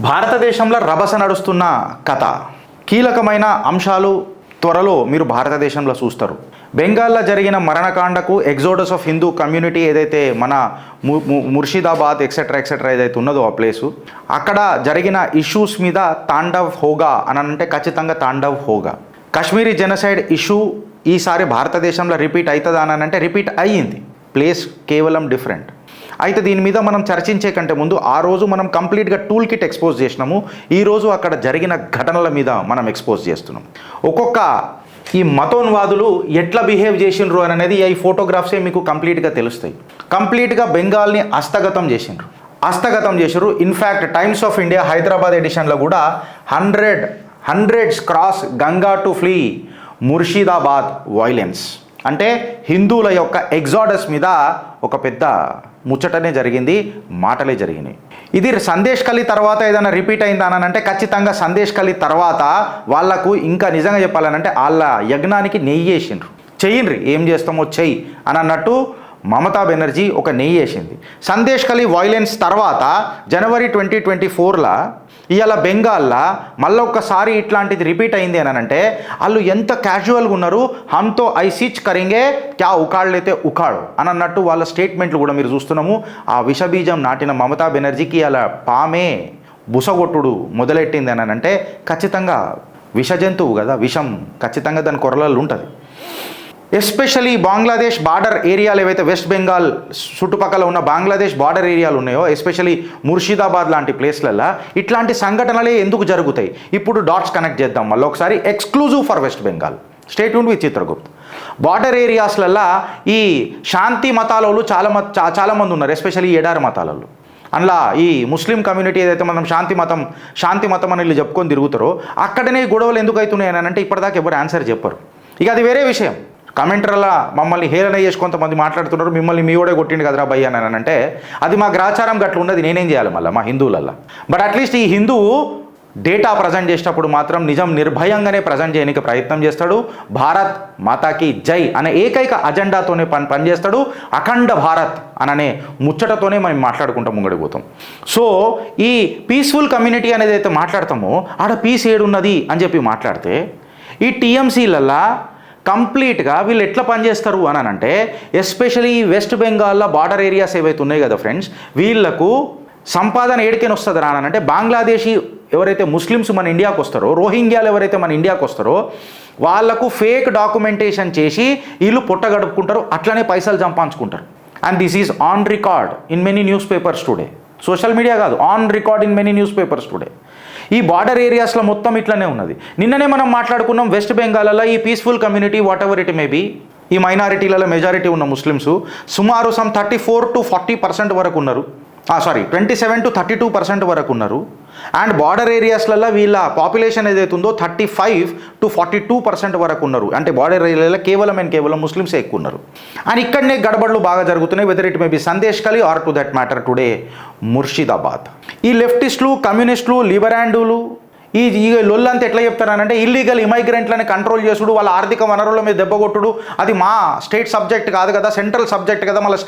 భారతదేశంలో రభస నడుస్తున్న కథ, కీలకమైన అంశాలు త్వరలో మీరు భారతదేశంలో చూస్తారు. బెంగాల్లో జరిగిన మరణకాండకు ఎగ్జోడస్ ఆఫ్ హిందూ కమ్యూనిటీ ఏదైతే మన ముర్షిదాబాద్ ఎక్సెట్రా ఎక్సెట్రా ఏదైతే ఉన్నదో ఆ ప్లేసు, అక్కడ జరిగిన ఇష్యూస్ మీద తాండవ్ హోగా అని అంటే ఖచ్చితంగా తాండవ్ హోగా. కాశ్మీరీ జెనసైడ్ ఇష్యూ ఈసారి భారతదేశంలో రిపీట్ అవుతుందా అని అంటే రిపీట్ అయ్యింది, ప్లేస్ కేవలం డిఫరెంట్. అయితే దీని మీద మనం చర్చించే కంటే ముందు ఆ రోజు మనం కంప్లీట్గా టూల్ కిట్ ఎక్స్పోజ్ చేసినాము. ఈరోజు అక్కడ జరిగిన ఘటనల మీద మనం ఎక్స్పోజ్ చేస్తున్నాం. ఒక్కొక్క ఈ మతోన్వాదులు ఎట్లా బిహేవ్ చేసిండ్రు అనేది ఈ ఫోటోగ్రాఫ్సే మీకు కంప్లీట్గా తెలుస్తాయి. కంప్లీట్గా బెంగాల్ని హస్తగతం చేసిండ్రు. In fact Times of India Hyderabad ఎడిషన్లో కూడా hundreds cross Ganga to flee Murshidabad violence అంటే హిందువుల యొక్క ఎగ్జాడస్ మీద ఒక పెద్ద ముచ్చటనే జరిగింది, మాటలే జరిగినాయి. ఇది సందేశ్ కలి తర్వాత ఏదైనా రిపీట్ అయిందా అని అంటే ఖచ్చితంగా సందేశ్ కలి తర్వాత వాళ్లకు ఇంకా నిజంగా చెప్పాలనంటే వాళ్ళ యజ్ఞానికి నెయ్యి వేసిండ్రు. చెయ్యండ్రి, ఏం చేస్తామో చెయ్యి అని అన్నట్టు మమతా బెనర్జీ ఒక నెయ్యి వేసింది. సందేశ్ కలి వైలెన్స్ తర్వాత జనవరి 2024 ఇవాళ బెంగాల్లో మళ్ళీ ఒక్కసారి ఇట్లాంటిది రిపీట్ అయింది అని అంటే వాళ్ళు ఎంత క్యాజువల్గా ఉన్నారు. హమ్తో ఐసిచ్ కరింగే క్యా ఉకాళ్ళైతే ఉకాడు అని అన్నట్టు వాళ్ళ స్టేట్మెంట్లు కూడా మీరు చూస్తున్నాము. ఆ విషబీజం నాటిన మమతా బెనర్జీకి అలా పామే బుసగొట్టుడు మొదలెట్టింది అని అంటే ఖచ్చితంగా విష జంతువు కదా, విషం ఖచ్చితంగా దాని కొరలలో ఉంటుంది. ఎస్పెషలీ బంగ్లాదేశ్ బార్డర్ ఏరియాలు ఏవైతే వెస్ట్ బెంగాల్ చుట్టుపక్కల ఉన్న బంగ్లాదేశ్ బార్డర్ ఏరియాలు ఉన్నాయో, ఎస్పెషలీ ముర్షిదాబాద్ లాంటి ప్లేస్లలో ఇట్లాంటి సంఘటనలే ఎందుకు జరుగుతాయి. ఇప్పుడు డాట్స్ కనెక్ట్ చేద్దాం మళ్ళీ ఒకసారి. Exclusive for West Bengal, stay tuned with Chitragupt. Border ఏరియాస్లల్లో ఈ శాంతి మతాలలో చాలామంది ఉన్నారు, ఎస్పెషల్లీ ఎడారి మతాలలో. అందులో ఈ ముస్లిం కమ్యూనిటీ ఏదైతే మనం శాంతి మతం అని వీళ్ళు చెప్పుకొని తిరుగుతారో అక్కడనే గొడవలు ఎందుకు అవుతున్నాయి అని అంటే ఇప్పటిదాకా ఎవరు ఆన్సర్ చెప్పరు. ఇక అది వేరే విషయం. కామెంటర్లా మమ్మల్ని హేళన చేసి కొంతమంది మాట్లాడుతున్నారు, మిమ్మల్ని మీ ఓడే కొట్టిండు కదరా భయ్య అని అంటే అది మా గ్రాచారం గట్ల ఉన్నది, నేనేం చేయాలి మళ్ళీ మా హిందువులల్లో. బట్ అట్లీస్ట్ ఈ హిందువు డేటా ప్రజెంట్ చేసేటప్పుడు మాత్రం నిజం నిర్భయంగానే ప్రజెంట్ చేయడానికి ప్రయత్నం చేస్తాడు. భారత్ మాతాకి జై అనే ఏకైక అజెండాతోనే పనిచేస్తాడు. అఖండ భారత్ అననే ముచ్చటతోనే మనం మాట్లాడుకుంటాం, ముంగడిపోతాం. సో ఈ పీస్ఫుల్ కమ్యూనిటీ అనేది అయితే మాట్లాడతామో ఆడ పీస్ ఏడున్నది అని చెప్పి మాట్లాడితే ఈ టీఎంసీలల్లో కంప్లీట్గా వీళ్ళు ఎట్లా పనిచేస్తారు అని అంటే ఎస్పెషలీ వెస్ట్ బెంగాల్లో బార్డర్ ఏరియాస్ ఏవైతే ఉన్నాయి కదా ఫ్రెండ్స్, వీళ్లకు సంపాదన ఏడికైనా వస్తుంది రానంటే బంగ్లాదేశీ ఎవరైతే ముస్లిమ్స్ మన ఇండియాకు వస్తారో, రోహింగ్యాలు ఎవరైతే మన ఇండియాకు వస్తారో వాళ్లకు ఫేక్ డాక్యుమెంటేషన్ చేసి వీళ్ళు పొట్ట గడుపుకుంటారు, అట్లనే పైసలు సంపాదించుకుంటారు. And this is on record in many news papers today. Social media కాదు, on record in many news papers today. ఈ బార్డర్ ఏరియాస్లో మొత్తం ఇట్లనే ఉన్నది. నిన్ననే మనం మాట్లాడుకున్నాం వెస్ట్ బెంగాల్లో ఈ peaceful community whatever it may be, ఈ మైనారిటీలలో మెజారిటీ ఉన్న ముస్లిమ్స్ సుమారు 34 to 40% వరకు ఉన్నారు. 27 to 32% వరకు ఉన్నారు. అండ్ బార్డర్ ఏరియాస్లలో వీళ్ళ పాపులేషన్ ఏదైతే ఉందో 35 to 42% వరకు ఉన్నారు. అంటే బార్డర్ ఏరియాలో కేవలం ముస్లిమ్సే ఎక్కువ ఉన్నారు. అండ్ ఇక్కడనే గడబడులు బాగా జరుగుతున్నాయి, whether it may be Sandeshkhali or to that matter today Murshidabad. ఈ లెఫ్టిస్టులు, కమ్యూనిస్టులు, లిబరాండులు ఈ లొల్లంతా ఎట్లా చెప్తారనంటే ఇల్లీగల్ ఇమైగ్రెంట్లని కంట్రోల్ చేసుడు, వాళ్ళ ఆర్థిక వనరుల మీద దెబ్బ కొట్టుడు, అది మా స్టేట్ సబ్జెక్ట్ కాదు కదా, సెంట్రల్ సబ్జెక్ట్ కదా, మళ్ళీ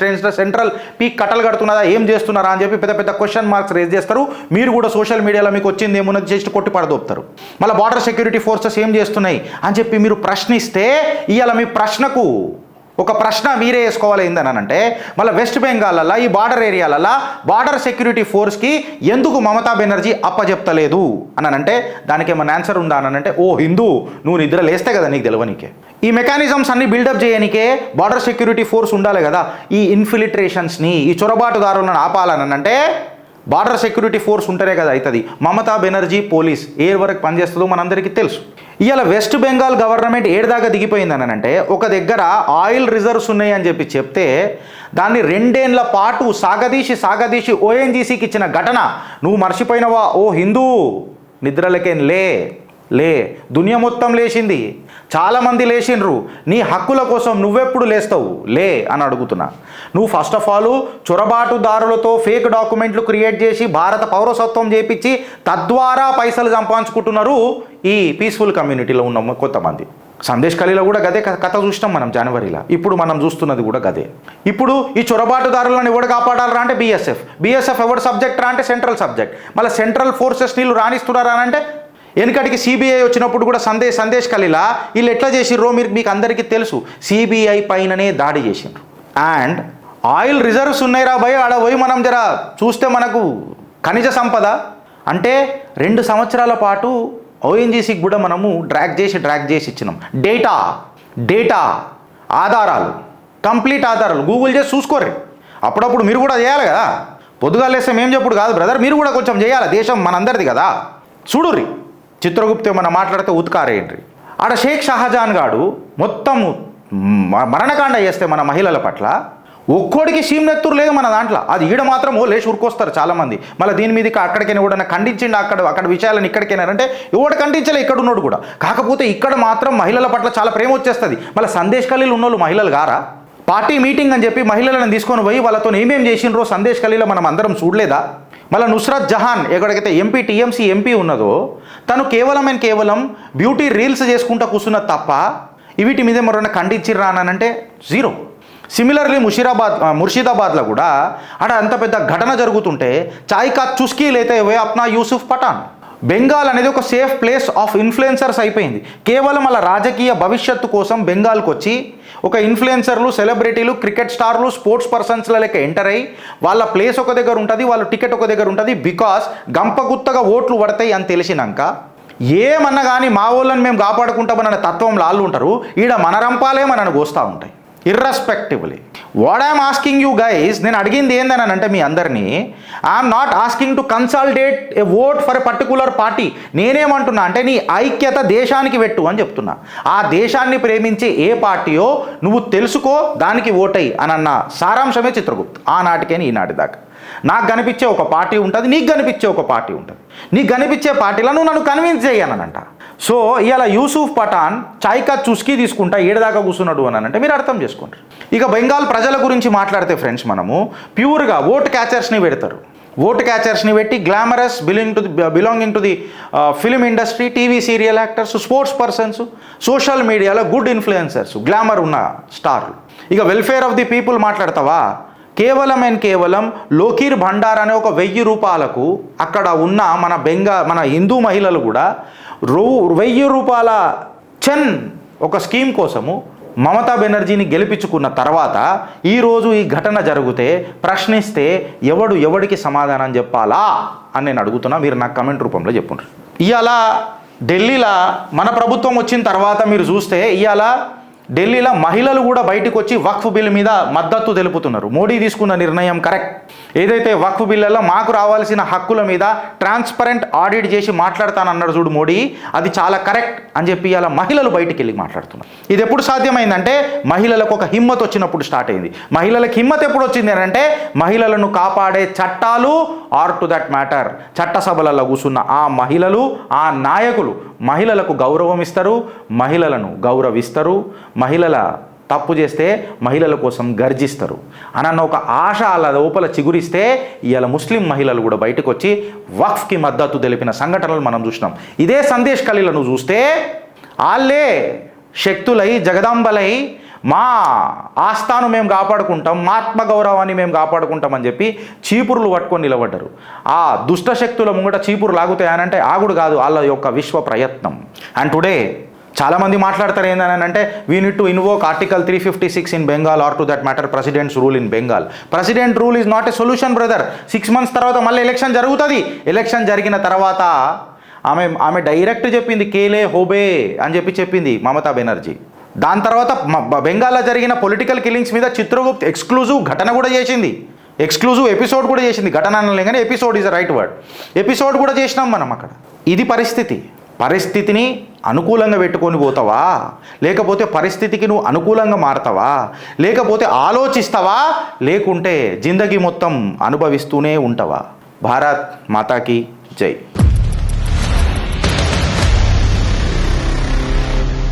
సెంట్రల్ పీక్ కట్టలు కడుతున్నదా, ఏం చేస్తున్నారా అని చెప్పి పెద్ద క్వశ్చన్ మార్క్స్ రేజ్ చేస్తారు. మీరు కూడా సోషల్ మీడియాలో మీకు వచ్చింది ఏమున్నది చేసి కొట్టి పడదోపుతారు. మళ్ళీ బార్డర్ సెక్యూరిటీ ఫోర్సెస్ ఏం చేస్తున్నాయి అని చెప్పి మీరు ప్రశ్నిస్తే ఇవాళ మీ ప్రశ్నకు ఒక ప్రశ్న మీరే వేసుకోవాలి. ఏందనంటే మళ్ళీ వెస్ట్ బెంగాల్లో ఈ బార్డర్ ఏరియాలలో బార్డర్ సెక్యూరిటీ ఫోర్స్కి ఎందుకు మమతా బెనర్జీ అప్పచెప్తలేదు అని అంటే దానికి ఏమైనా ఆన్సర్ ఉందా అని అంటే, ఓ హిందూ నువ్వు నిద్ర లేస్తే కదా నీకు తెలియనికే, ఈ మెకానిజమ్స్ అన్ని బిల్డప్ చేయనికే బార్డర్ సెక్యూరిటీ ఫోర్స్ ఉండాలి కదా, ఈ ఇన్ఫిల్ట్రేషన్స్ని ఈ చొరబాటుదారులను ఆపాలని అంటే బార్డర్ సెక్యూరిటీ ఫోర్స్ ఉంటేనే కదా అవుతుంది. మమతా బెనర్జీ పోలీస్ ఏ వరకు పనిచేస్తుందో మనందరికీ తెలుసు. ఇవాళ వెస్ట్ బెంగాల్ గవర్నమెంట్ ఏడాదాకా దిగిపోయిందని అంటే ఒక దగ్గర ఆయిల్ రిజర్వ్స్ ఉన్నాయి అని చెప్పి చెప్తే దాన్ని 2 ఏళ్ల పాటు సాగదీసి ఓఎన్జీసీకి ఇచ్చిన ఘటన నువ్వు మర్చిపోయినవా ఓ హిందూ? నిద్రలకేం లే దునియా మొత్తం లేచింది, చాలామంది లేచిండ్రు. నీ హక్కుల కోసం నువ్వెప్పుడు లేస్తావు లే అని అడుగుతున్నా. నువ్వు ఫస్ట్ ఆఫ్ ఆల్ చొరబాటుదారులతో ఫేక్ డాక్యుమెంట్లు క్రియేట్ చేసి భారత పౌరసత్వం చేపించి తద్వారా పైసలు సంపాదించుకుంటున్నారు ఈ పీస్ఫుల్ కమ్యూనిటీలో ఉన్న కొంతమంది. సందేశ్ ఖలీలో కూడా గదే కథ చూసినాం మనం జనవరిలో. ఇప్పుడు మనం చూస్తున్నది కూడా గదే. ఇప్పుడు ఈ చొరబాటుదారులను ఎవడు కాపాడాలరా అంటే బీఎస్ఎఫ్ ఎవడు సబ్జెక్ట్ రా అంటే సెంట్రల్ సబ్జెక్ట్. మళ్ళీ సెంట్రల్ ఫోర్సెస్ నీళ్ళు రాణిస్తున్నారా అంటే వెనుకటికి సిబిఐ వచ్చినప్పుడు కూడా సందేశ్ ఖలీలా వీళ్ళు ఎట్లా చేసిర్రో మీకు అందరికీ తెలుసు. సిబిఐ పైననే దాడి చేసిండ్రు. అండ్ ఆయిల్ రిజర్వ్స్ ఉన్నాయిరా భయ్, ఆడ పోయి మనం జర చూస్తే మనకు ఖనిజ సంపద అంటే 2 సంవత్సరాల పాటు ఓఎన్జీసీకి కూడా మనము డ్రాగ్ చేసి ఇచ్చినాం. డేటా ఆధారాలు, కంప్లీట్ ఆధారాలు గూగుల్ చేసి చూసుకోర్రి. అప్పుడప్పుడు మీరు కూడా చేయాలి కదా. పొద్దుగా లేస్తే మేము చెప్పుడు కాదు బ్రదర్, మీరు కూడా కొంచెం చేయాలి. దేశం మనందరిది కదా. చూడుర్రి, చిత్రగుప్తే మనం మాట్లాడితే ఉత్కారేయండి. ఆడ షేక్ షాజహాన్ గాడు మొత్తము మరణకాండ చేస్తే మన మహిళల పట్ల ఒక్కోడికి సీమ్నెత్తురు లేదు మన దాంట్లో. అది ఈడ మాత్రం లేచి ఉరుకొస్తారు చాలామంది. మళ్ళీ దీని మీదకి అక్కడికైనా కూడా ఖండించిండు, అక్కడ విషయాలను ఇక్కడికైనారంటే ఎవడు ఖండించలే ఇక్కడ ఉన్నాడు కూడా. కాకపోతే ఇక్కడ మాత్రం మహిళల పట్ల చాలా ప్రేమ వచ్చేస్తుంది. మళ్ళీ సందేశ్ ఖలీలు ఉన్నోళ్ళు మహిళలు గారా? పార్టీ మీటింగ్ అని చెప్పి మహిళలను తీసుకొని పోయి వాళ్ళతో ఏమేం చేసిండ్రో సందేశ్ ఖలీలో మనం అందరం చూడలేదా? మళ్ళీ నుస్రత్ జహాన్ ఎక్కడికైతే టీఎంసీ ఎంపీ ఉన్నదో తను కేవలం బ్యూటీ రీల్స్ చేసుకుంటూ కూర్చున్నది తప్ప వీటి మీద మరొన్న ఖండించిర్రా అని అంటే జీరో. సిమిలర్లీ ముర్షిదాబాద్లో కూడా అక్కడ అంత పెద్ద ఘటన జరుగుతుంటే చాయ్ కా చుస్కీ లేతే వే అప్నా యూసుఫ్ పఠాన్. బెంగాల్ అనేది ఒక సేఫ్ ప్లేస్ ఆఫ్ ఇన్ఫ్లుయెన్సర్స్ అయిపోయింది. కేవలం అలా రాజకీయ భవిష్యత్తు కోసం బెంగాల్కి వచ్చి ఒక ఇన్ఫ్లుయెన్సర్లు, సెలబ్రిటీలు, క్రికెట్ స్టార్లు, స్పోర్ట్స్ పర్సన్స్ల లెక్క ఎంటర్ అయ్యి వాళ్ళ ప్లేస్ ఒక దగ్గర ఉంటుంది, వాళ్ళ టికెట్ ఒక దగ్గర ఉంటుంది. బికాస్ గంపగుత్తగా ఓట్లు పడతాయి అని తెలిసినాక ఏమన్నా కానీ మా వాళ్ళని మేము కాపాడుకుంటామన్న తత్వంలో వాళ్ళు ఉంటారు. ఈడ మన రంపాలే మనను కోస్తూ ఉంటాయి irrespectively. What I'm asking you guys, నేను అడిగింది ఏందని అంటే మీ అందరినీ, I'm not asking to consolidate a vote for a particular party. నేనేమంటున్నా అంటే నీ ఐక్యత దేశానికి పెట్టు అని చెప్తున్నా. ఆ దేశాన్ని ప్రేమించే ఏ పార్టీయో నువ్వు తెలుసుకో, దానికి ఓటై అని అన్న సారాంశమే చిత్రగుప్త్. ఆనాటికైనా ఈనాటి దాకా నాకు కనిపించే ఒక పార్టీ ఉంటుంది, నీకు కనిపించే ఒక పార్టీ ఉంటుంది. నీకు కనిపించే పార్టీలను నన్ను కన్విన్స్ చేయనంట. సో ఇవాళ యూసుఫ్ పఠాన్ చాయ్ కా చుస్కీ తీసుకుంటా ఏడదాకా కూర్చున్నాడు అని అంటే మీరు అర్థం చేసుకోండి. ఇక బెంగాల్ ప్రజల గురించి మాట్లాడితే ఫ్రెండ్స్, మనము ప్యూర్గా ఓట్ క్యాచర్స్ని పెడతారు. ఓట్ క్యాచర్స్ని పెట్టి glamorous belonging to the film industry, TV serial actors, sports persons, social మీడియాలో గుడ్ ఇన్ఫ్లుయెన్సర్స్, గ్లామర్ ఉన్న స్టార్లు. ఇక వెల్ఫేర్ ఆఫ్ ది పీపుల్ మాట్లాడతావా? కేవలం లోకీర్ భండార్ అనే ఒక 1000 రూపాయలకు అక్కడ ఉన్న మన హిందూ మహిళలు కూడా 1000 రూపాయల ఒక స్కీమ్ కోసము మమతా బెనర్జీని గెలిపించుకున్న తర్వాత ఈరోజు ఈ ఘటన జరిగితే ప్రశ్నిస్తే ఎవడికి సమాధానం చెప్పాలా అని నేను అడుగుతున్నా. మీరు నాకు కమెంట్ రూపంలో చెప్పుండ్రు. ఇవాళ ఢిల్లీలో మన ప్రభుత్వం వచ్చిన తర్వాత మీరు చూస్తే ఇవాళ ఢిల్లీలో మహిళలు కూడా బయటకు వచ్చి వక్ఫ్ బిల్ మీద మద్దతు తెలుపుతున్నారు. మోడీ తీసుకున్న నిర్ణయం కరెక్ట్. ఏదైతే వక్ఫ్ బిల్లలో మాకు రావాల్సిన హక్కుల మీద ట్రాన్స్పరెంట్ ఆడిట్ చేసి మాట్లాడతానన్నాడు చూడు మోడీ, అది చాలా కరెక్ట్ అని చెప్పి ఇలా మహిళలు బయటికి వెళ్ళి మాట్లాడుతున్నారు. ఇది ఎప్పుడు సాధ్యమైందంటే మహిళలకు ఒక హిమ్మత్ వచ్చినప్పుడు స్టార్ట్ అయింది. మహిళలకు హిమ్మత్ ఎప్పుడు వచ్చింది అంటే మహిళలను కాపాడే చట్టాలు ఆర్ టు దట్ మ్యాటర్ చట్టసభలలో కూర్చున్న ఆ మహిళలు, ఆ నాయకులు మహిళలకు గౌరవం ఇస్తారు, మహిళలను గౌరవిస్తారు, మహిళల తప్పు చేస్తే మహిళల కోసం గర్జిస్తారు అన్న ఒక ఆశ అలా లోపల చిగురిస్తే ఇవాళ ముస్లిం మహిళలు కూడా బయటకు వచ్చి వక్ఫ్కి మద్దతు తెలిపిన సంఘటనలు మనం చూసినాం. ఇదే సందేశ్ ఖలీలను చూస్తే వాళ్ళే శక్తులై జగదాంబలై మా ఆస్థాను మేము కాపాడుకుంటాం, మా ఆత్మగౌరవాన్ని మేము కాపాడుకుంటాం అని చెప్పి చీపురులు పట్టుకొని నిలబడ్డారు. ఆ దుష్ట శక్తుల ముంగట చీపురు లాగుతాయనంటే ఆగుడు కాదు, వాళ్ళ యొక్క విశ్వ ప్రయత్నం. అండ్ టుడే చాలామంది మాట్లాడతారు ఏంటని అంటే we need to invoke article 356 in Bengal or to that matter president's rule in Bengal. President rule is not a solution brother. 6 months తర్వాత మళ్ళీ ఎలక్షన్ జరుగుతుంది. ఎలక్షన్ జరిగిన తర్వాత ఆమె డైరెక్ట్ చెప్పింది కేలే హోబే అని చెప్పింది మమతా బెనర్జీ. దాని తర్వాత బెంగాల్లో జరిగిన పొలిటికల్ కిల్లింగ్స్ మీద చిత్రగుప్త్ ఎక్స్క్లూజివ్ ఘటన కూడా చేసింది, ఎక్స్క్లూజివ్ ఎపిసోడ్ కూడా చేసింది. ఘటన అనలే కానీ episode is right word. Episode కూడా చేసినాం మనం అక్కడ. ఇది పరిస్థితిని అనుకూలంగా పెట్టుకొని పోతావా, లేకపోతే పరిస్థితికి నువ్వు అనుకూలంగా మారతావా, లేకపోతే ఆలోచిస్తావా, లేకుంటే జిందగీ మొత్తం అనుభవిస్తూనే ఉంటావా? భారత్ మాతాకి జై.